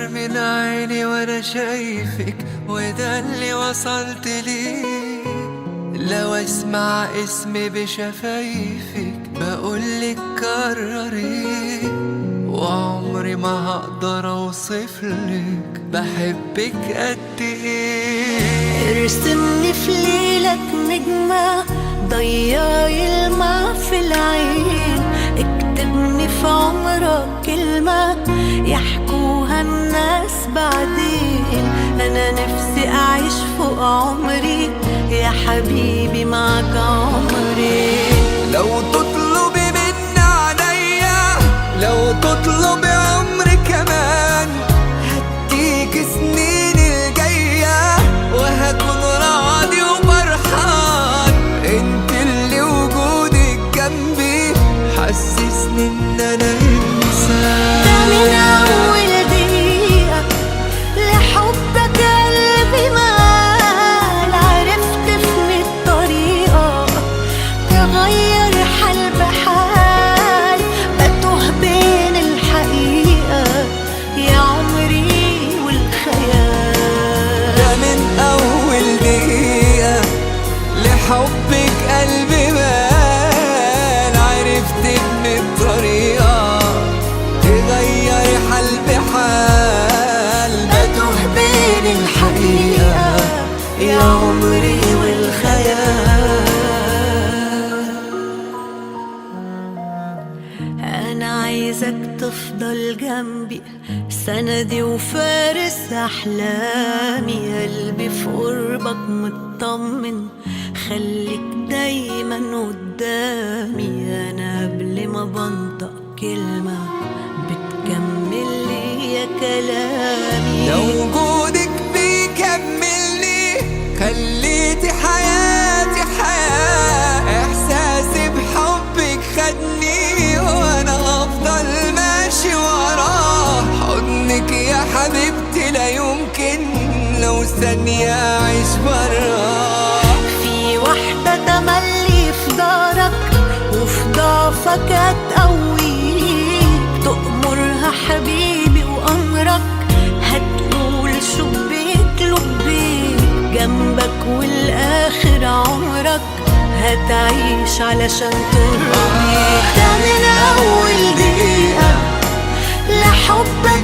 نار من عيني وانا شايفك، وده اللي وصلت ليه. لو اسمع اسمي بشفايفك بقولك كرري، وعمري ما هقدر اوصفلك بحبك قد ايه. ارسمني في ليلك نجمة ضيعي الماء في العين، اكتبني في عمرك كلمة يحكوها الناس بعدين. انا نفسي اعيش فوق عمري يا حبيبي معك عمري. لو تطلبي مني عينيا، لو تطلبي عمري كمان، هديك سنين الجاية وهكون راضي وفرحان. انت اللي وجودك جنبي حسسني ان انا انسان. ده من اول دقيقة لحبك قلبي مال، عرفت في الطريقة تغير حال بحال، بتوه بين الحقيقة يا عمري والخيال. ده من اول دقيقة لحبك قلبي مال، عرفت ان الطريقة تغير حال بحال، بتوه بين الحقيقة يا عمري والخيال. أنا عايزك تفضل جنبي سندي وفارس أحلامي، قلبي في قربك مطمن خليك دايما قدامي. أنا قبل ما بنطق كلمة بتكمل لي يا كلامي. لو وجودك بيكملني خليتي حياتي حياة، احساسي بحبك خدني وانا هفضل ماشي وراه. حضنك يا حبيبتي لا يمكن لو ثانية اعيش براه. في واحدة تملي في دارك وفي ضعفك هتقويك، تأمرها حبيبي وأمرك هتقول شبيك لبيك، جنبك والآخر عمرك هتعيش علشان ترضيك. ده من أول دقيقة لحبك